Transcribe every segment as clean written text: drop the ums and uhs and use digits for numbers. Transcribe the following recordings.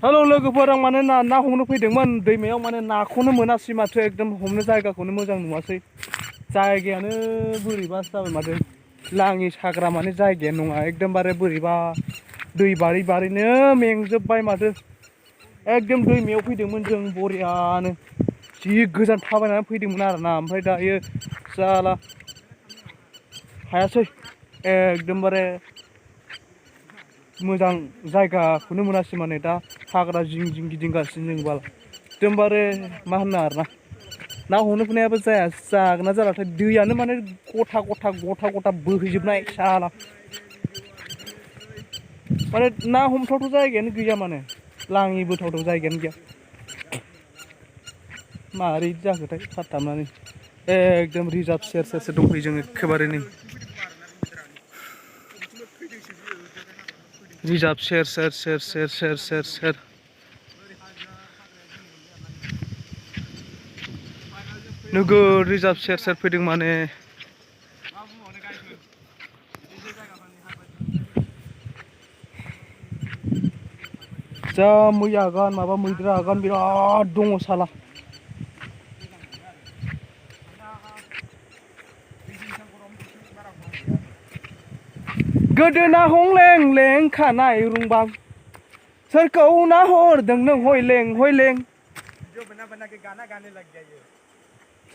Hello लोगोफोर, आं माने ना हमनो फैदोंमोन दैमायाव, माने नाखौनो मोनासै माथो। एकदम हमनो जायगाखौनो मोजां नुवासै। जायगायानो बोरैबासो जाबाय माथो। लाङि साग्रा माने जायगायानो नङा, एकदमबारे बोरैबा दै बारै बारैनो मेंजोब्बाय माथो। एकदम दैमायाव फैदोंमोन जों बरियानो, जि गोजान थाबायनानै फैदोंमोन आरोना। ओमफ्राय दायो साला हायासै, एकदमबारे मोजां जायगाखौनो मोनासै। माने दा हाग्रा जिं जिं गिदिंगासिनो जों बाल, एकदमबारे मा होनो आरोना। ना हमनो फैनायाबो जागोन ना जालाथाय, दैयानो माने गथा गथा बोहैजोबनाय साला। माने ना हमथावथाव जायगायानो गैया, माने लाङि बोथावथाव जायगायानो गैया। मारै जाखोथाय फात्ता मोनालै। एकदम रिजार्भ सेर सेरसो दंफैयो जों, एखेबारे नै रिजार्भ सेर सेर नोगोर रिजार्भ सेर फैदों माने। जा मै आगान माबा मैदेर आगान बिराद दङ साला। गोदोना हंलें लें खानाय रुंबां, सोरखौ नाहरदों नों हयलें हयलें।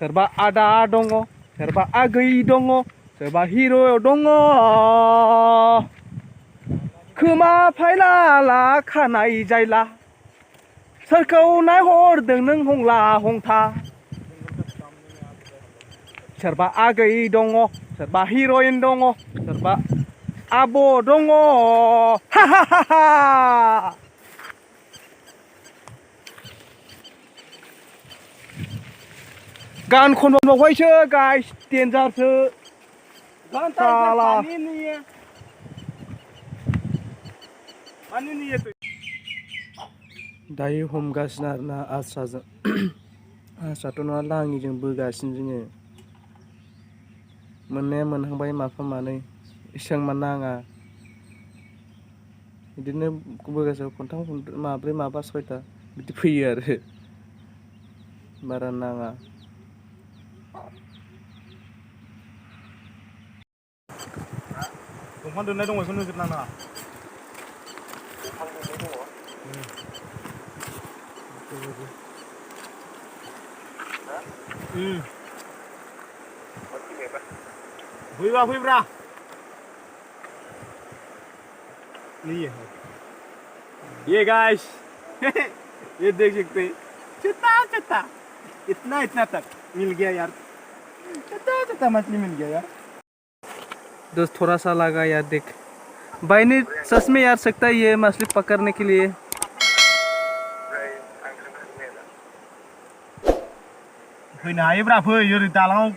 सोरबा आदा दङ, सोरबा आगै दङ, सोरबा हिर' दङ, खोमा फायला खानाय जायला, सोरखौ नायहरदों नों हंला हंथा। सोरबा आगै दङ, सोरबा हिर'इन दङ, सोरबा आब' दङ, हा हा हा हा। गान खनबावबायसो गाइस, देन्जारसो साला। दायो हमगासिनो आरोना आस्राजों। आस्राथ' नङा, लाङिजों बोगासिनो जोङो। मोननाया मोनहांबाय माफा मानै, इसेबां मा नाङा। बिदिनो बोगासेयाव खनथाम माब्रै माबा सयथा बिदि फैयो आरो, बारा नाङा। दंफां दोननाय दङ, बेखौ नोजोर नाङा। फैब्रा ये गाइस, ये देख सकते हैं, छोटा इतना तक मिल गया यार, छोटा मछली मिल गया यार। दोस्त थोड़ा सा लगा यार, देख भाई ने सच में यार सकता है ये मछली पकड़ने के लिए। फैनो हायोब्रा, फै ओरै दालाङाव